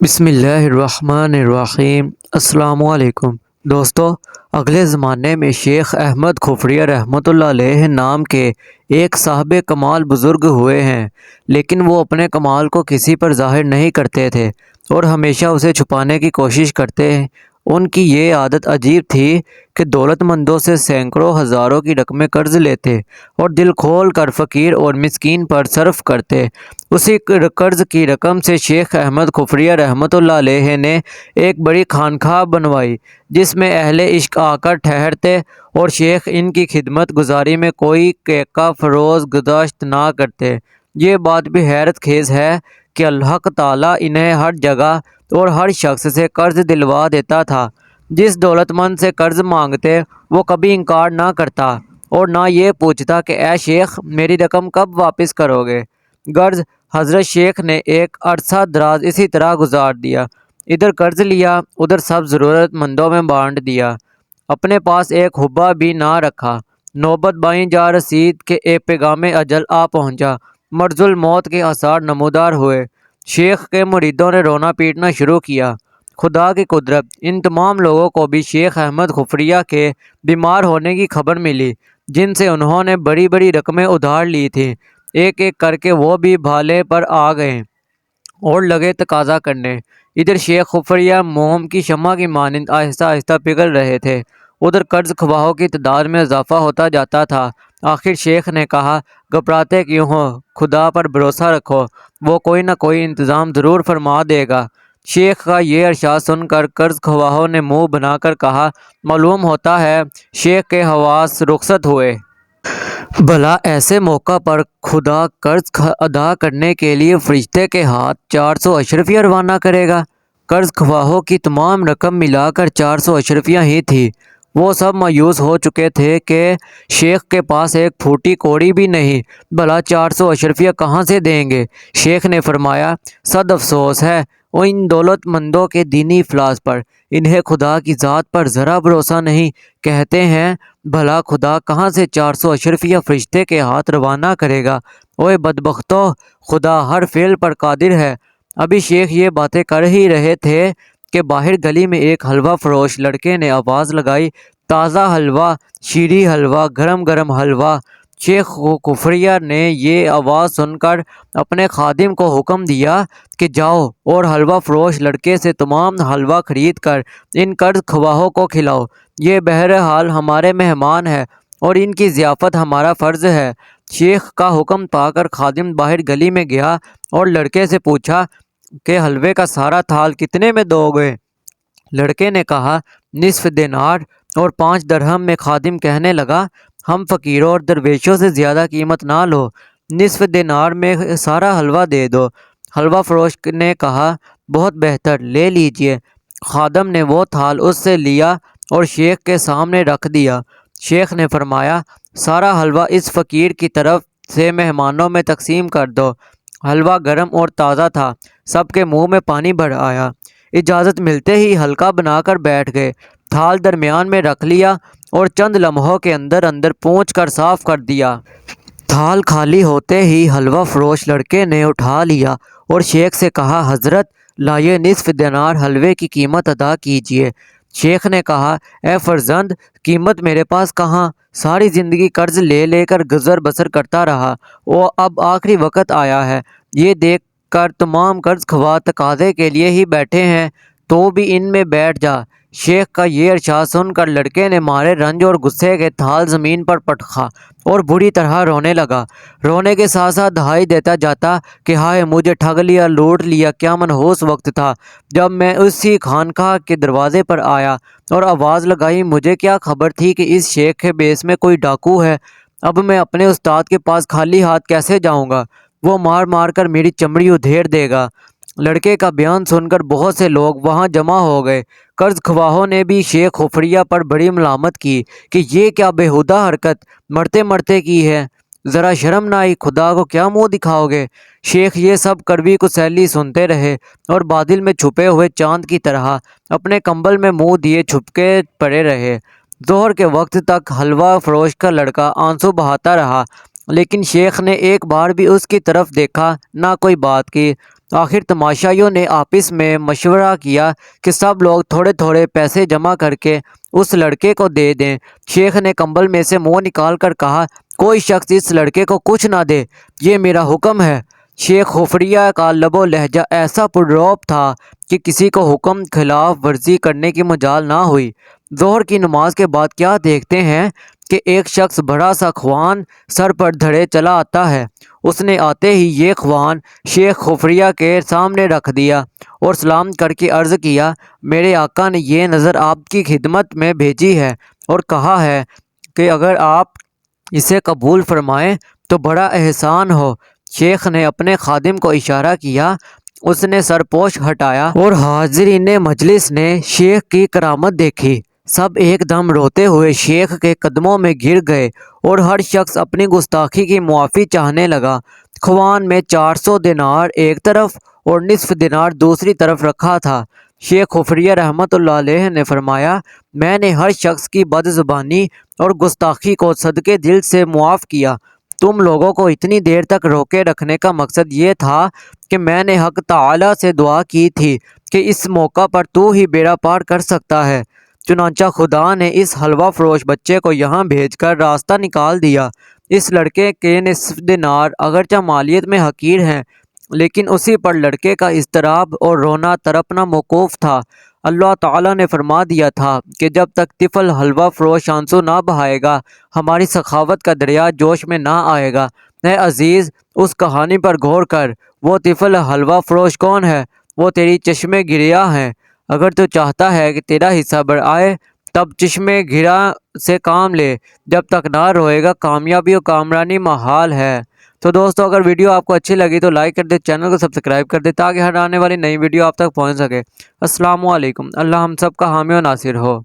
بسم اللہ الرحمن الرحیم۔ السلام علیکم دوستو، اگلے زمانے میں شیخ احمد کھفریہ رحمۃ اللہ علیہ نام کے ایک صاحب کمال بزرگ ہوئے ہیں، لیکن وہ اپنے کمال کو کسی پر ظاہر نہیں کرتے تھے اور ہمیشہ اسے چھپانے کی کوشش کرتے ہیں۔ ان کی یہ عادت عجیب تھی کہ دولت مندوں سے سینکڑوں ہزاروں کی رقمیں قرض لیتے اور دل کھول کر فقیر اور مسکین پر صرف کرتے۔ اسی قرض کی رقم سے شیخ احمد کھفریہ رحمۃ اللہ علیہ نے ایک بڑی خانقاہ بنوائی، جس میں اہل عشق آ کر ٹھہرتے اور شیخ ان کی خدمت گزاری میں کوئی کیکہ فروز گزاشت نہ کرتے۔ یہ بات بھی حیرت خیز ہے کہ اللہ تعالیٰ انہیں ہر جگہ اور ہر شخص سے قرض دلوا دیتا تھا۔ جس دولت مند سے قرض مانگتے وہ کبھی انکار نہ کرتا اور نہ یہ پوچھتا کہ اے شیخ میری رقم کب واپس کرو گے۔ غرض حضرت شیخ نے ایک عرصہ دراز اسی طرح گزار دیا، ادھر قرض لیا ادھر سب ضرورت مندوں میں بانٹ دیا، اپنے پاس ایک حبہ بھی نہ رکھا۔ نوبت بائیں جا رسید کہ ایک پیغام اجل آ پہنچا، مرض الموت کے آثار نمودار ہوئے۔ شیخ کے مریدوں نے رونا پیٹنا شروع کیا۔ خدا کی قدرت، ان تمام لوگوں کو بھی شیخ احمد کھفریہ کے بیمار ہونے کی خبر ملی، جن سے انہوں نے بڑی بڑی رقمیں ادھار لی تھیں۔ ایک ایک کر کے وہ بھی بھالے پر آ گئے اور لگے تقاضا کرنے۔ ادھر شیخ کھفریہ موم کی شمع کی مانند آہستہ آہستہ پگھل رہے تھے، ادھر قرض خواہوں کی تعداد میں اضافہ ہوتا جاتا تھا۔ آخر شیخ نے کہا، گھبراتے کیوں ہو، خدا پر بھروسہ رکھو، وہ کوئی نہ کوئی انتظام ضرور فرما دے گا۔ شیخ کا یہ ارشاد سن کر قرض خواہوں نے منہ بنا کر کہا، معلوم ہوتا ہے شیخ کے حواس رخصت ہوئے۔ بھلا ایسے موقع پر خدا قرض ادا کرنے کے لیے فرشتے کے ہاتھ 400 اشرفیہ روانہ کرے گا؟ قرض خواہوں کی تمام رقم ملا کر 400 اشرفیہ ہی تھی۔ وہ سب مایوس ہو چکے تھے کہ شیخ کے پاس ایک پھوٹی کوڑی بھی نہیں، بھلا 400 اشرفیہ کہاں سے دیں گے؟ شیخ نے فرمایا، صد افسوس ہے ان دولت مندوں کے دینی افلاس پر، انہیں خدا کی ذات پر ذرا بھروسہ نہیں۔ کہتے ہیں بھلا خدا کہاں سے 400 اشرفیہ فرشتے کے ہاتھ روانہ کرے گا؟ اوئے بدبختو، خدا ہر فعل پر قادر ہے۔ ابھی شیخ یہ باتیں کر ہی رہے تھے کہ باہر گلی میں ایک حلوہ فروش لڑکے نے آواز لگائی، تازہ حلوہ، شیریں حلوہ، گرم گرم حلوہ۔ شیخ کھفریہ نے یہ آواز سن کر اپنے خادم کو حکم دیا کہ جاؤ اور حلوہ فروش لڑکے سے تمام حلوہ خرید کر ان قرض خواہوں کو کھلاؤ۔ یہ بہرحال ہمارے مہمان ہیں اور ان کی ضیافت ہمارا فرض ہے۔ شیخ کا حکم پا کر خادم باہر گلی میں گیا اور لڑکے سے پوچھا کہ حلوے کا سارا تھال کتنے میں دو گے؟ لڑکے نے کہا، نصف دینار اور 5 درہم میں۔ خادم کہنے لگا، ہم فقیروں اور درویشوں سے زیادہ قیمت نہ لو، نصف دینار میں سارا حلوہ دے دو۔ حلوہ فروش نے کہا، بہت بہتر، لے لیجئے۔ خادم نے وہ تھال اس سے لیا اور شیخ کے سامنے رکھ دیا۔ شیخ نے فرمایا، سارا حلوہ اس فقیر کی طرف سے مہمانوں میں تقسیم کر دو۔ حلوہ گرم اور تازہ تھا، سب کے منہ میں پانی بھر آیا۔ اجازت ملتے ہی حلقہ بنا کر بیٹھ گئے، تھال درمیان میں رکھ لیا اور چند لمحوں کے اندر اندر پونچھ کر صاف کر دیا۔ تھال خالی ہوتے ہی حلوہ فروش لڑکے نے اٹھا لیا اور شیخ سے کہا، حضرت لائیے نصف دینار حلوے کی قیمت ادا کیجیے۔ شیخ نے کہا، اے فرزند، قیمت میرے پاس کہاں، ساری زندگی قرض لے لے کر گزر بسر کرتا رہا، اب آخری وقت آیا ہے، یہ دیکھ کر تمام قرض خواہ تقاضے کے لیے ہی بیٹھے ہیں، تو بھی ان میں بیٹھ جا۔ شیخ کا یہ ارشاد سن کر لڑکے نے مارے رنج اور غصے کے تھال زمین پر پٹخا اور بری طرح رونے لگا۔ رونے کے ساتھ ساتھ دہائی دیتا جاتا کہ ہائے مجھے ٹھگ لیا، لوٹ لیا، کیا منحوس وقت تھا جب میں اسی خانقاہ کے دروازے پر آیا اور آواز لگائی، مجھے کیا خبر تھی کہ اس شیخ کے بیس میں کوئی ڈاکو ہے۔ اب میں اپنے استاد کے پاس خالی ہاتھ کیسے جاؤں گا، وہ مار مار کر میری چمڑی ادھیڑ دے گا۔ لڑکے کا بیان سن کر بہت سے لوگ وہاں جمع ہو گئے۔ قرض خواہوں نے بھی شیخ کھفریہ پر بڑی ملامت کی کہ یہ کیا بےہودہ حرکت مرتے مرتے کی ہے، ذرا شرم نہ آئی، خدا کو کیا منہ دکھاؤ گے؟ شیخ یہ سب کڑوی کسیلی سنتے رہے اور بادل میں چھپے ہوئے چاند کی طرح اپنے کمبل میں منہ دیے چھپکے پڑے رہے۔ ظہر کے وقت تک حلوہ فروش کا لڑکا آنسو بہاتا رہا، لیکن شیخ نے ایک بار بھی اس کی طرف دیکھا نہ کوئی بات کی۔ آخر تماشائیوں نے آپس میں مشورہ کیا کہ سب لوگ تھوڑے تھوڑے پیسے جمع کر کے اس لڑکے کو دے دیں۔ شیخ نے کمبل میں سے منہ نکال کر کہا، کوئی شخص اس لڑکے کو کچھ نہ دے، یہ میرا حکم ہے۔ شیخ خفریہ کا لب و لہجہ ایسا پررعب تھا کہ کسی کو حکم خلاف ورزی کرنے کی مجال نہ ہوئی۔ ظہر کی نماز کے بعد کیا دیکھتے ہیں کہ ایک شخص بڑا سا خوان سر پر دھڑے چلا آتا ہے۔ اس نے آتے ہی یہ خوان شیخ خفریہ کے سامنے رکھ دیا اور سلام کر کے عرض کیا، میرے آقا نے یہ نظر آپ کی خدمت میں بھیجی ہے اور کہا ہے کہ اگر آپ اسے قبول فرمائیں تو بڑا احسان ہو۔ شیخ نے اپنے خادم کو اشارہ کیا، اس نے سرپوش ہٹایا اور حاضرین مجلس نے شیخ کی کرامت دیکھی۔ سب ایک دم روتے ہوئے شیخ کے قدموں میں گر گئے اور ہر شخص اپنی گستاخی کی معافی چاہنے لگا۔ خوان میں 400 دینار ایک طرف اور نصف دینار دوسری طرف رکھا تھا۔ شیخ خفریہ رحمۃ اللہ علیہ نے فرمایا، میں نے ہر شخص کی بد زبانی اور گستاخی کو صدقے دل سے معاف کیا۔ تم لوگوں کو اتنی دیر تک روکے رکھنے کا مقصد یہ تھا کہ میں نے حق تعالی سے دعا کی تھی کہ اس موقع پر تو ہی بیڑا پار کر سکتا ہے، چنانچہ خدا نے اس حلوہ فروش بچے کو یہاں بھیج کر راستہ نکال دیا۔ اس لڑکے کے نصف دینار اگرچہ مالیت میں حقیر ہیں، لیکن اسی پر لڑکے کا اضطراب اور رونا تڑپنا موقوف تھا۔ اللہ تعالیٰ نے فرما دیا تھا کہ جب تک طفل حلوہ فروش آنسو نہ بہائے گا، ہماری سخاوت کا دریا جوش میں نہ آئے گا۔ اے عزیز، اس کہانی پر غور کر، وہ طفل حلوہ فروش کون ہے؟ وہ تیری چشمے گریہ ہیں۔ اگر تو چاہتا ہے کہ تیرا حصہ بڑھ آئے تب چشمے گرا سے کام لے، جب تک نہ روئے گا کامیابی و کامرانی محال ہے۔ تو دوستو، اگر ویڈیو آپ کو اچھی لگی تو لائک کر دے، چینل کو سبسکرائب کر دے تاکہ ہر آنے والی نئی ویڈیو آپ تک پہنچ سکے۔ السلام علیکم۔ اللہ ہم سب کا حامی و ناصر ہو۔